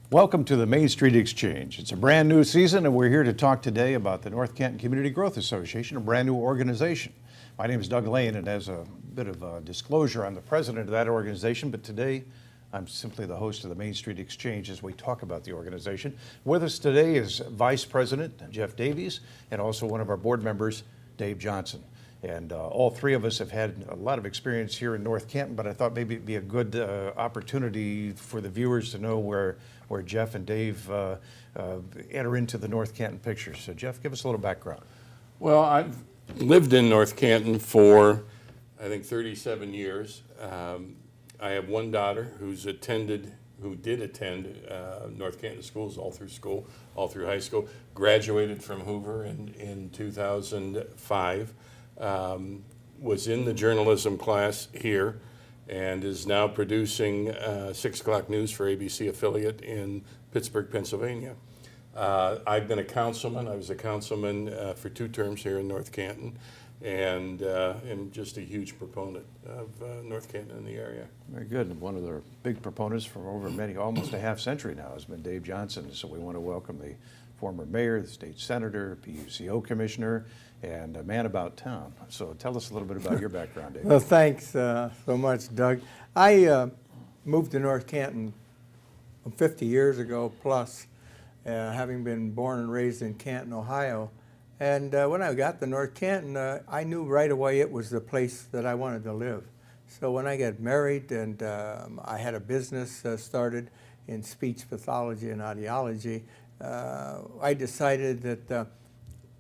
Welcome to the Main Street Exchange. It's a brand new season, and we're here to talk today about the North Canton Community Growth Association, a brand new organization. My name is Doug Lane, and as a bit of a disclosure, I'm the president of that organization, but today I'm simply the host of the Main Street Exchange as we talk about the organization. With us today is Vice President Jeff Davies and also one of our board members, Dave Johnson. And all three of us have had a lot of experience here in North Canton, but I thought maybe it'd be a good opportunity for the viewers to know where Jeff and Dave enter into the North Canton picture. So Jeff, give us a little background. Well, I've lived in North Canton for, I think, 37 years. I have one daughter who did attend North Canton schools all through high school, graduated from Hoover in 2005. Was in the journalism class here and is now producing 6 o'clock news for ABC affiliate in Pittsburgh, Pennsylvania. I've been a councilman. I was a councilman for 2 terms here in North Canton, and am just a huge proponent of North Canton in the area. Very good. And one of the big proponents for over almost a half century now has been Dave Johnson. So we want to welcome the former mayor, the state senator, PUCO commissioner, and a man about town. So tell us a little bit about your background, Dave. Well, thanks so much, Doug. I moved to North Canton 50 years ago plus, having been born and raised in Canton, Ohio. And when I got to North Canton, I knew right away it was the place that I wanted to live. So when I got married and I had a business started in speech pathology and audiology, I decided that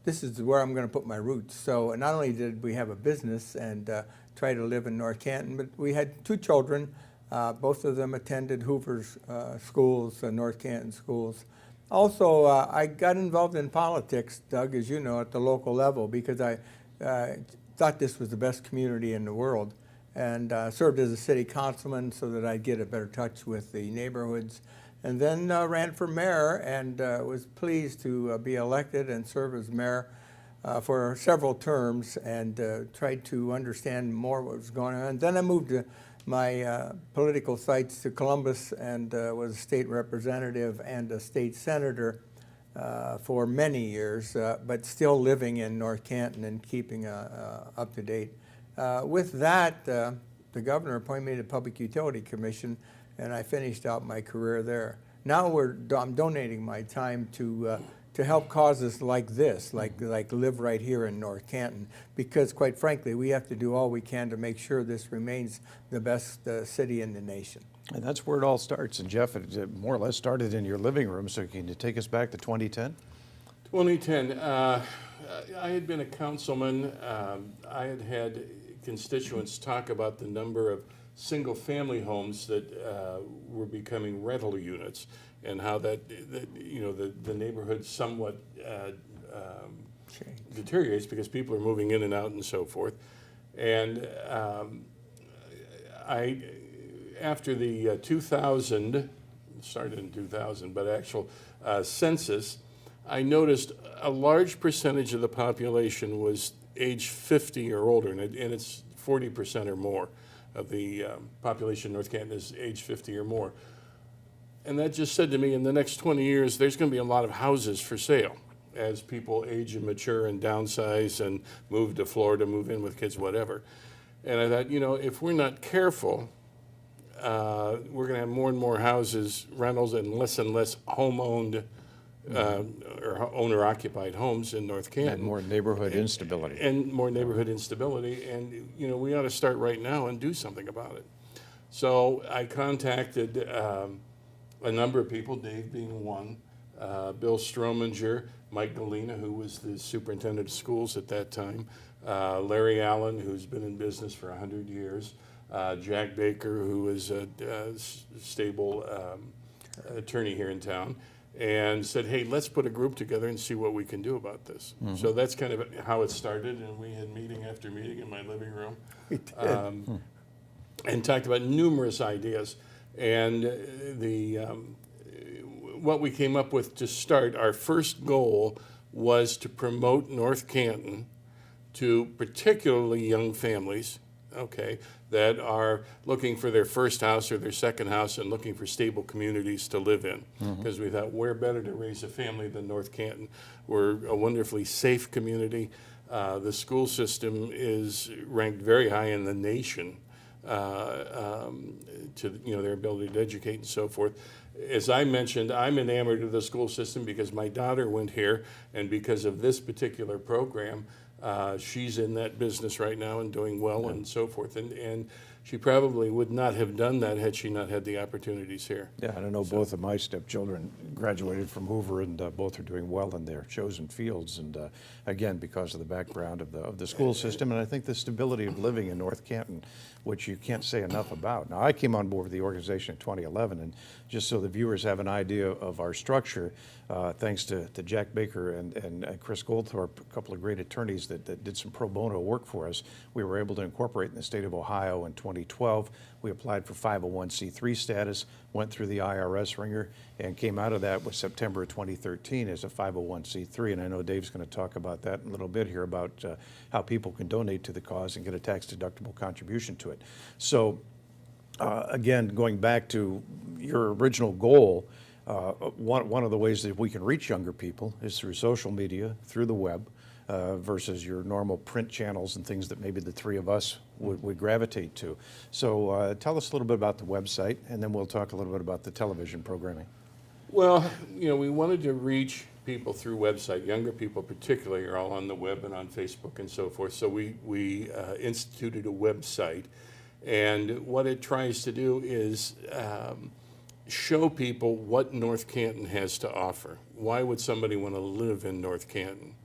this is where I'm going to put my roots. So not only did we have a business and try to live in North Canton, but we had 2 children. Both of them attended Hoover's schools, North Canton schools. Also, I got involved in politics, Doug, as you know, at the local level because I thought this was the best community in the world, and served as a city councilman so that I'd get a better touch with the neighborhoods. And then ran for mayor and was pleased to be elected and serve as mayor for several terms and tried to understand more what was going on. And then I moved my political sites to Columbus and was a state representative and a state senator for many years, but still living in North Canton and keeping up to date. With that, the governor appointed me to the Public Utility Commission, and I finished out my career there. Now I'm donating my time to help causes like this, like live right here in North Canton, because quite frankly, we have to do all we can to make sure this remains the best city in the nation. And that's where it all starts. And Jeff, it more or less started in your living room, so can you take us back to 2010? 2010, I had been a councilman. I had constituents talk about the number of single-family homes that were becoming rental units, and how that the neighborhood somewhat deteriorates because people are moving in and out and so forth. And I, after the 2000, started in 2000, but actual census, I noticed a large percentage of the population was age 50 or older, and it's 40% or more of the population in North Canton is age 50 or more. And that just said to me, in the next 20 years, there's going to be a lot of houses for sale as people age and mature and downsize and move to Florida, move in with kids, whatever. And I thought, if we're not careful, we're going to have more and more houses, rentals, and less home-owned or owner-occupied homes in North Canton. And more neighborhood instability. And more neighborhood instability. And, we ought to start right now and do something about it. So I contacted a number of people, Dave being one, Bill Strominger, Mike Galena, who was the superintendent of schools at that time, Larry Allen, who's been in business for 100 years, Jack Baker, who is a stable attorney here in town, and said, hey, let's put a group together and see what we can do about this. Mm-hmm. So that's kind of how it started, and we had meeting after meeting in my living room. We did. And talked about numerous ideas. And what we came up with to start, our first goal was to promote North Canton to particularly young families okay, that are looking for their first house or their second house and looking for stable communities to live in. Because we thought, where better to raise a family than North Canton? We're a wonderfully safe community. The school system is ranked very high in the nation to their ability to educate and so forth. As I mentioned, I'm enamored of the school system because my daughter went here, and because of this particular program, she's in that business right now and doing well and so forth. And she probably would not have done that had she not had the opportunities here. Yeah, and I know both of my stepchildren graduated from Hoover, and both are doing well in their chosen fields. And again, because of the background of the school system, and I think the stability of living in North Canton, which you can't say enough about. Now, I came on board with the organization in 2011, and just so the viewers have an idea of our structure, thanks to Jack Baker and Chris Goldthorpe, a couple of great attorneys that did some pro bono work for us, we were able to incorporate in the state of Ohio in 2012. We applied for 501c3 status, went through the IRS ringer, and came out of that with September of 2013 as a 501c3. And I know Dave's going to talk about that in a little bit here about how people can donate to the cause and get a tax-deductible contribution to it. So again, going back to your original goal, one of the ways that we can reach younger people is through social media, through the web, versus your normal print channels and things that maybe the three of us would gravitate to. So tell us a little bit about the website, and then we'll talk a little bit about the television programming. Well, we wanted to reach people through website. Younger people particularly are all on the web and on Facebook and so forth. So we instituted a website. And what it tries to do is show people what North Canton has to offer. Why would somebody want to live in North Canton?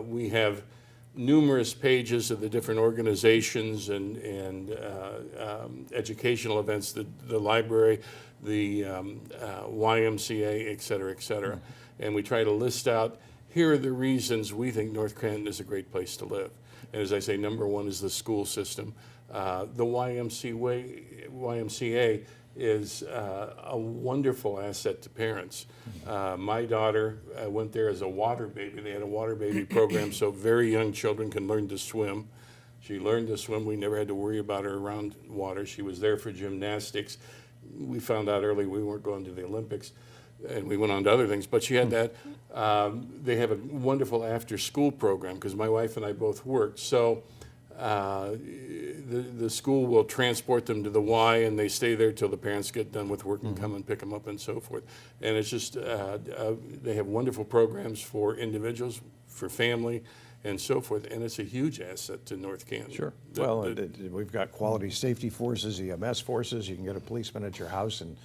We have numerous pages of the different organizations and educational events, the library, the YMCA, et cetera, et cetera. And we try to list out, here are the reasons we think North Canton is a great place to live. And as I say, number one is the school system. The YMCA is a wonderful asset to parents. My daughter went there as a water baby. They had a water baby program so very young children can learn to swim. She learned to swim. We never had to worry about her around water. She was there for gymnastics. We found out early we weren't going to the Olympics, and we went on to other things. But she had that. They have a wonderful after-school program because my wife and I both worked. So the school will transport them to the Y, and they stay there till the parents get done with work and come and pick them up and so forth. And it's just, they have wonderful programs for individuals, for family, and so forth. And it's a huge asset to North Canton. Sure. We've got quality safety forces, EMS forces. You can get a policeman at your house in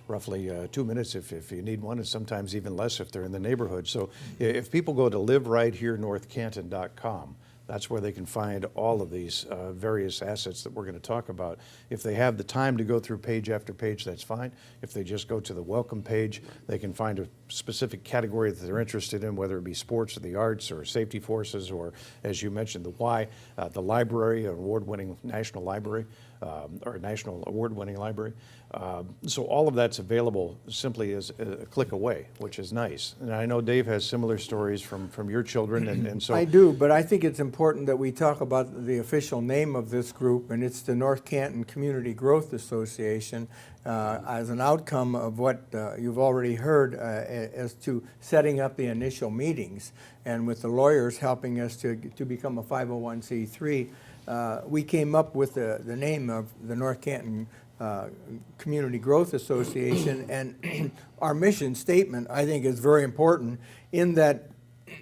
roughly 2 minutes if you need one, and sometimes even less if they're in the neighborhood. So if people go to liverightherenorthcanton.com, that's where they can find all of these various assets that we're going to talk about. If they have the time to go through page after page, that's fine. If they just go to the welcome page, they can find a specific category that they're interested in, whether it be sports or the arts or safety forces or, as you mentioned, the Y, the library, an award-winning national library, or a national award-winning library. So all of that's available simply as a click away, which is nice. And I know Dave has similar stories from your children, and so... I do, but I think it's important that we talk about the official name of this group, and it's the North Canton Community Growth Association, as an outcome of what you've already heard as to setting up the initial meetings, and with the lawyers helping us to become a 501c3. We came up with the name of the North Canton Community Growth Association, and our mission statement, I think, is very important in that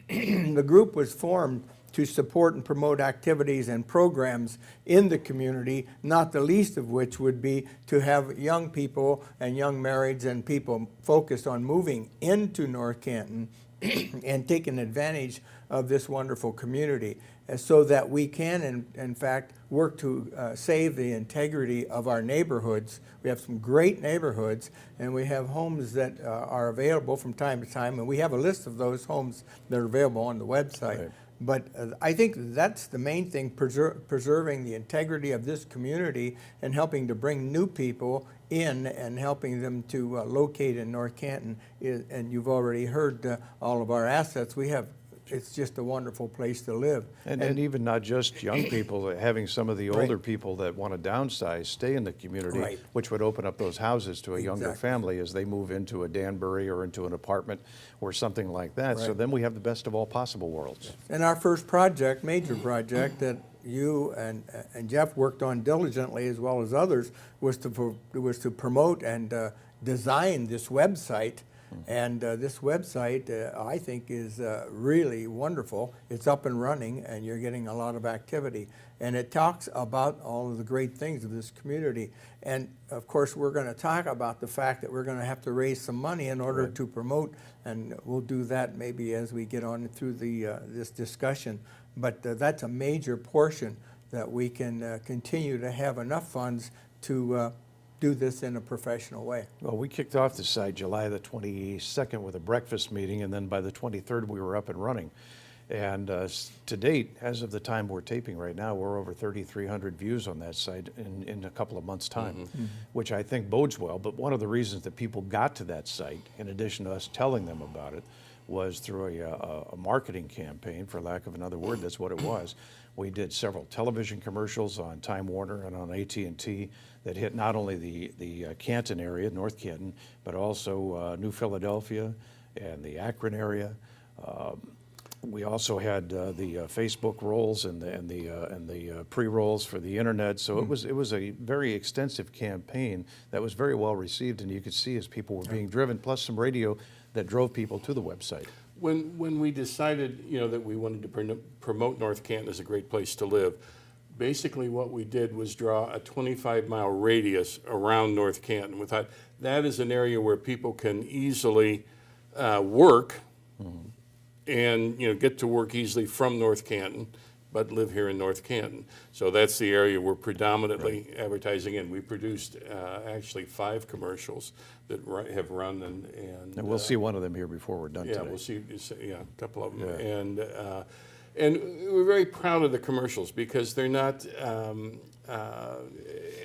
the group was formed to support and promote activities and programs in the community, not the least of which would be to have young people and young marrieds and people focused on moving into North Canton and taking advantage of this wonderful community, so that we can, in fact, work to save the integrity of our neighborhoods. We have some great neighborhoods, and we have homes that are available from time to time, and we have a list of those homes that are available on the website. Right. But I think that's the main thing, preserving the integrity of this community and helping to bring new people in and helping them to locate in North Canton. And you've already heard all of our assets. We have it's just a wonderful place to live. And even not just young people, having some of the older people that want to downsize stay in the community, Right. which would open up those houses to a younger Exactly. family as they move into a Danbury or into an apartment or something like that. So Right. then we have the best of all possible worlds. And our first project, major project, that you and Jeff worked on diligently as well as others, was to promote and design this website. And this website, I think, is really wonderful. It's up and running, and you're getting a lot of activity. And it talks about all of the great things of this community. And of course, we're going to talk about the fact that we're going to have to raise some money in order to promote, and we'll do that maybe as we get on through this discussion. But that's a major portion that we can continue to have enough funds to do this in a professional way. Well, we kicked off the site July the 22nd with a breakfast meeting, and then by the 23rd we were up and running. And to date, as of the time we're taping right now, we're over 3,300 views on that site in a couple of months' time, which I think bodes well. But one of the reasons that people got to that site, in addition to us telling them about it, was through a marketing campaign, for lack of another word. That's what it was. We did several television commercials on Time Warner and on AT&T that hit not only the Canton area, North Canton, but also New Philadelphia and the Akron area. We also had the Facebook rolls and the pre-rolls for the internet. So it was a very extensive campaign that was very well received, and you could see as people were being driven, plus some radio that drove people to the website. When we decided, that we wanted to promote North Canton as a great place to live, basically what we did was draw a 25-mile radius around North Canton. We thought that is an area where people can easily work and get to work easily from North Canton, but live here in North Canton. So that's the area we're predominantly advertising in. We produced actually 5 commercials that have run, and we'll see one of them here before we're done today. we'll see. A couple of them, and we're very proud of the commercials because they're not.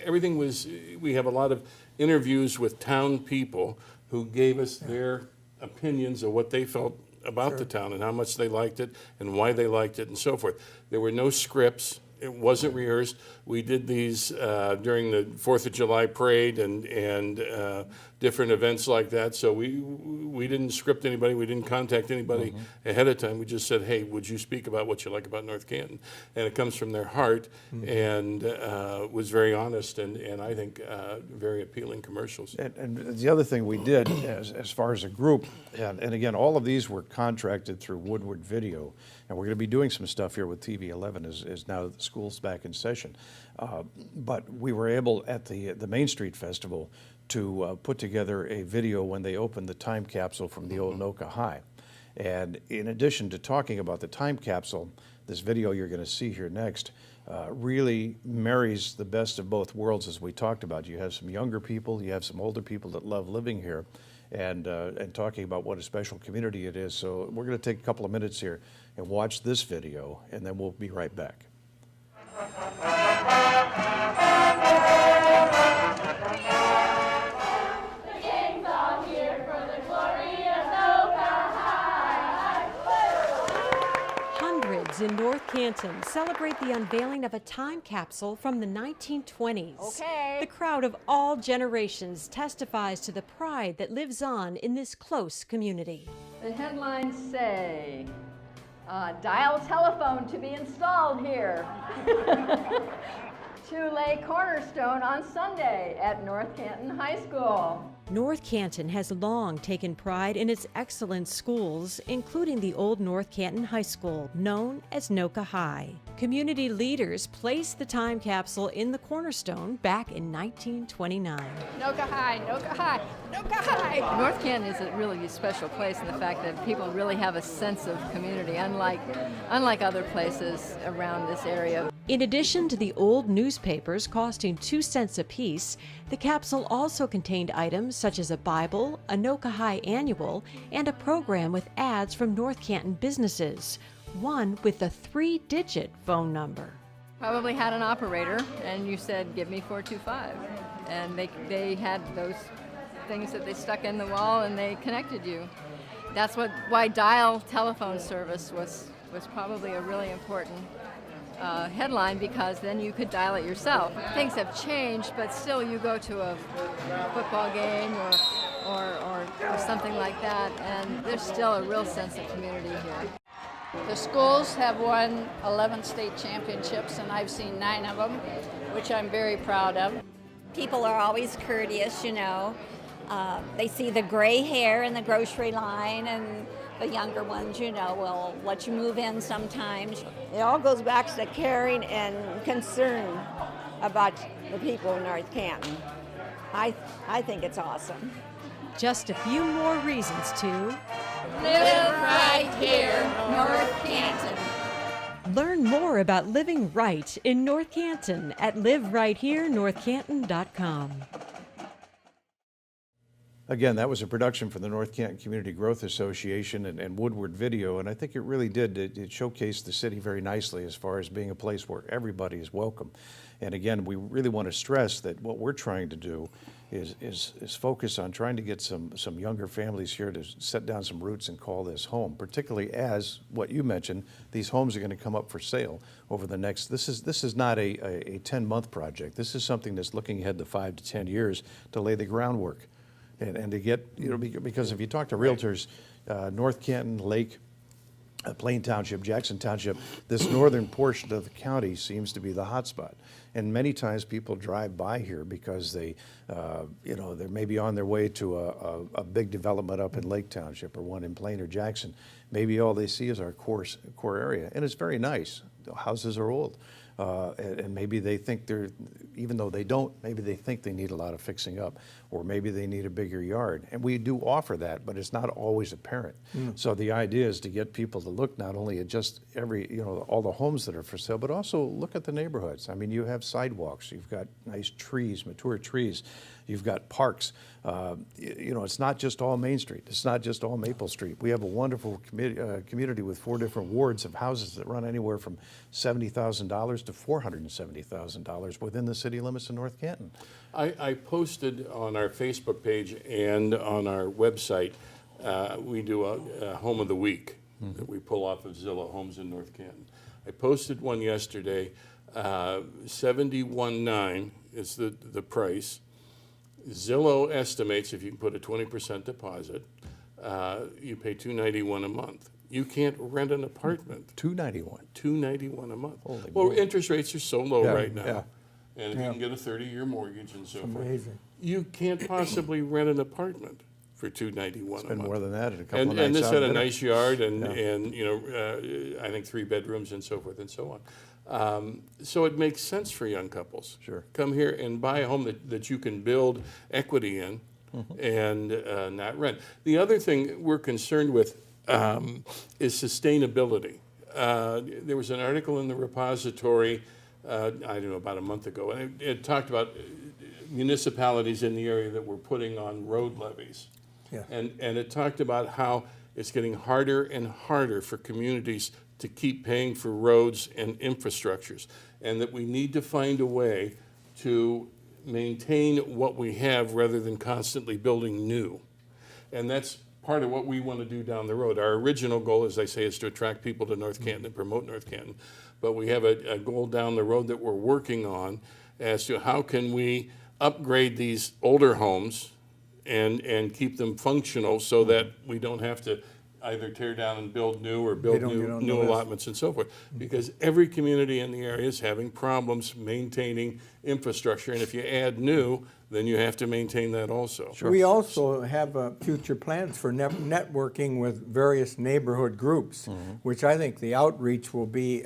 Everything was. We have a lot of interviews with town people who gave us their opinions of what they felt about the town and how much they liked it and why they liked it and so forth. There were no scripts. It wasn't rehearsed. We did these during the 4th of July parade and different events like that. So we didn't script anybody. We didn't contact anybody ahead of time. We just said, hey, would you speak about what you like about North Canton? And it comes from their heart and was very honest and I think very appealing commercials. And the other thing we did as far as a group, and again, all of these were contracted through Woodward Video, and we're going to be doing some stuff here with TV 11 as now that the school's back in session. But we were able at the Main Street Festival to put together a video when they opened the time capsule from the old Noka High. And in addition to talking about the time capsule, this video you're going to see here next really marries the best of both worlds, as we talked about. You have some younger people, you have some older people that love living here, and talking about what a special community it is. So we're going to take a couple of minutes here and watch this video, and then we'll be right back. Hundreds in North Canton celebrate the unveiling of a time capsule from the 1920s. Okay. The crowd of all generations testifies to the pride that lives on in this close community. The headlines say, dial telephone to be installed here. To lay cornerstone on Sunday at North Canton High School. North Canton has long taken pride in its excellent schools, including the old North Canton High School, known as Noka High. Community leaders placed the time capsule in the cornerstone back in 1929. Noka High, Noka High, Noka High. North Canton is a really special place in the fact that people really have a sense of community, unlike other places around this area. In addition to the old newspapers costing 2 cents apiece, the capsule also contained items such as a Bible, a Noka High annual, and a program with ads from North Canton businesses, one with a 3-digit phone number. Probably had an operator, and you said, give me 425. And they had those things that they stuck in the wall, and they connected you. that's why dial telephone service was probably a really important headline, because then you could dial it yourself. Things have changed, but still you go to a football game or something like that, and there's still a real sense of community here. The schools have won 11 state championships, and I've seen 9 of them, which I'm very proud of. People are always courteous, you know. They see the gray hair in the grocery line, and the younger ones, you know, will let you move in sometimes. It all goes back to the caring and concern about the people of North Canton. I think it's awesome. Just a few more reasons to Live right here, North Canton. learn more about living right in North Canton at liverighthere.northcanton.com. Again, that was a production for the North Canton Community Growth Association and Woodward Video, and I think it really did. It showcased the city very nicely as far as being a place where everybody is welcome. And again, we really want to stress that what we're trying to do is focus on trying to get some younger families here to set down some roots and call this home, particularly as what you mentioned, these homes are going to come up for sale over the next, this is not a 10-month project. This is something that's looking ahead to 5 to 10 years to lay the groundwork. And to get, you know, because if you talk to realtors, North Canton, Lake, Plain Township, Jackson Township, this northern portion of the county seems to be the hot spot. And many times people drive by here because they, you know, they're maybe on their way to a big development up in Lake Township or one in Plain or Jackson. Maybe all they see is our core area, and it's very nice. The houses are old. And maybe they think they're, even though they don't, maybe they think they need a lot of fixing up, or maybe they need a bigger yard. And we do offer that, but it's not always apparent. So the idea is to get people to look not only at just all the homes that are for sale, but also look at the neighborhoods. I mean, you have sidewalks, you've got nice trees, mature trees, you've got parks. It's not just all Main Street. It's not just all Maple Street. We have a wonderful community with 4 different wards of houses that run anywhere from $70,000 to $470,000 within the city limits of North Canton. I posted on our Facebook page and on our website, we do a Home of the Week that we pull off of Zillow Homes in North Canton. I posted one yesterday, $71,900 is the price. Zillow estimates if you can put a 20% deposit, you pay $291 a month. You can't rent an apartment. $291 a month. Holy well, moly. interest rates are so low right now. yeah. And if you can get a 30-year mortgage and so forth, Amazing. you can't possibly rent an apartment for $291 a month. Spend more than that in a couple And of nights this out had a dinner. nice yard and I think 3 bedrooms and so forth and so on. So it makes sense for young couples. Sure. Come here and buy a home that you can build equity in and not rent. The other thing we're concerned with is sustainability. There was an article in the repository, I don't know, about a month ago, and it talked about municipalities in the area that were putting on road levies. Yeah. And it talked about how it's getting harder and harder for communities to keep paying for roads and infrastructures, and that we need to find a way to maintain what we have rather than constantly building new. And that's part of what we want to do down the road. Our original goal, as I say, is to attract people to North Canton and promote North Canton. But we have a goal down the road that we're working on as to how can we upgrade these older homes and keep them functional so that we don't have to either tear down and build new or build don't get on the new list. allotments and so forth. Because every community in the area is having problems maintaining infrastructure. And if you add new, then you have to maintain that also. We also have future plans for networking with various neighborhood groups, which I think the outreach will be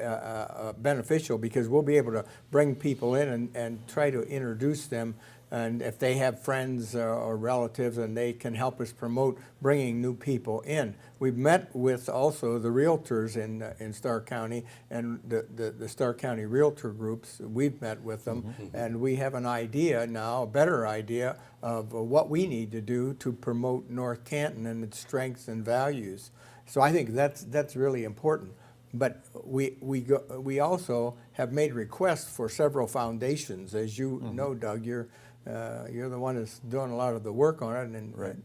beneficial, because we'll be able to bring people in and try to introduce them, and if they have friends or relatives, and they can help us promote bringing new people in. We've met with also the realtors in Starr County, and the Starr County realtor groups. We've met with them, and we have an idea now, a better idea of what we need to do to promote North Canton and its strengths and values. So I think that's really important. But we also have made requests for several foundations. As you know, Doug, you're the one that's doing a lot of the work on it,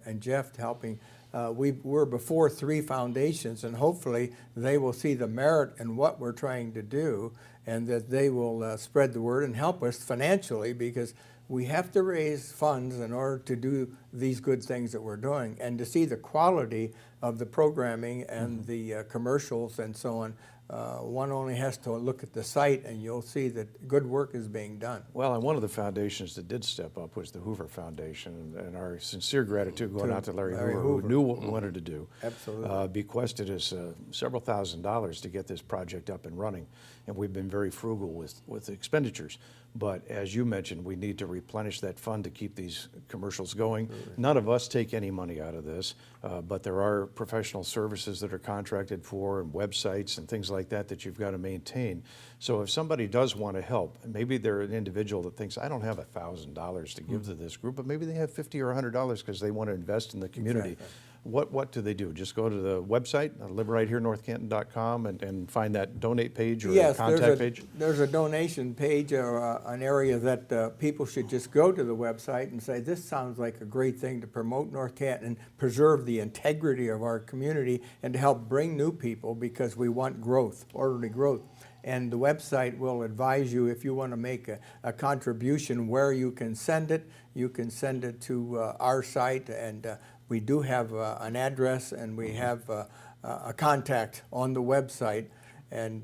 and Jeff helping we're before 3 foundations, and hopefully they will see the merit in what we're trying to do, and that they will spread the word and help us financially, because we have to raise funds in order to do these good things that we're doing, and to see the quality of the programming and the commercials and so on. One only has to look at the site and you'll see that good work is being done. Well, and one of the foundations that did step up was the Hoover Foundation, and our sincere gratitude going out to Larry Hoover, who knew what we wanted to do. Absolutely. Bequested us several $1,000s to get this project up and running, and we've been very frugal with expenditures. But as you mentioned, we need to replenish that fund to keep these commercials going. None of us take any money out of this, but there are professional services that are contracted for, and websites and things like that that you've got to maintain. So if somebody does want to help, and maybe they're an individual that thinks, I don't have $1,000 to give to this group, but maybe they have $50 or $100 because they want to invest in the community. Exactly. What do they do? Just go to the website, liverighthere.northcanton.com, and find that donate page or contact page? There's a donation page, or an area that people should just go to the website and say, this sounds like a great thing to promote North Canton and preserve the integrity of our community, and to help bring new people, because we want growth, orderly growth. And the website will advise you if you want to make a contribution, where you can send it. You can send it to our site, and we do have an address, and we have a contact on the website. And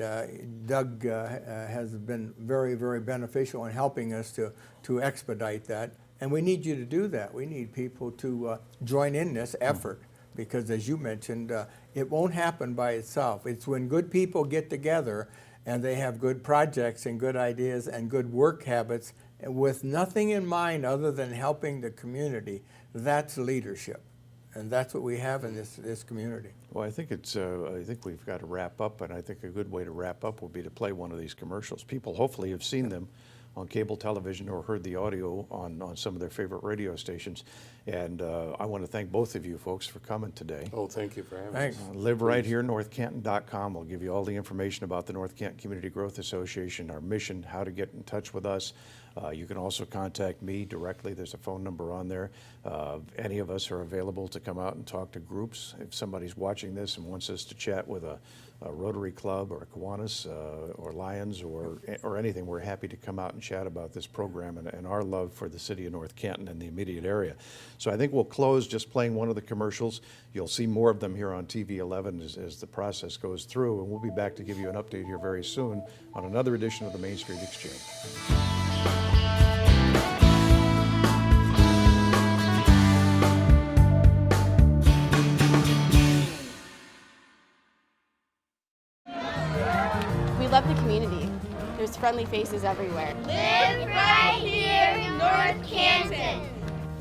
Doug has been very, very beneficial in helping us to expedite that. And we need you to do that. We need people to join in this effort, because as you mentioned, it won't happen by itself. It's when good people get together and they have good projects and good ideas and good work habits, with nothing in mind other than helping the community. That's leadership, and that's what we have in this community. Well, I think I think we've got to wrap up, and I think a good way to wrap up will be to play one of these commercials. People hopefully have seen them on cable television or heard the audio on some of their favorite radio stations. And I want to thank both of you folks for coming today. Oh, thank you for having Thanks. us. Live right here, northcanton.com. We'll give you all the information about the North Canton Community Growth Association, our mission, how to get in touch with us. You can also contact me directly. There's a phone number on there. Any of us are available to come out and talk to groups. If somebody's watching this and wants us to chat with a Rotary Club or a Kiwanis or Lions or anything, we're happy to come out and chat about this program and our love for the city of North Canton and the immediate area. So I think we'll close just playing one of the commercials. You'll see more of them here on TV 11 as the process goes through, and we'll be back to give you an update here very soon on another edition of the Main Street Exchange. We love the community. There's friendly faces everywhere. Live right here, North Canton.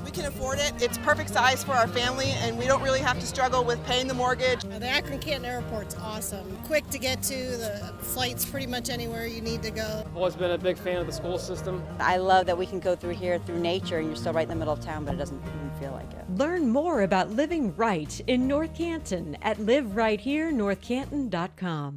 We can afford it. It's perfect size for our family, and we don't really have to struggle with paying the mortgage. The Akron-Canton Airport's awesome. Quick to get to, the flight's pretty much anywhere you need to go. I've always been a big fan of the school system. I love that we can go through here through nature, and you're still right in the middle of town, but it doesn't even feel like it. Learn more about living right in North Canton at liverighthere.northcanton.com.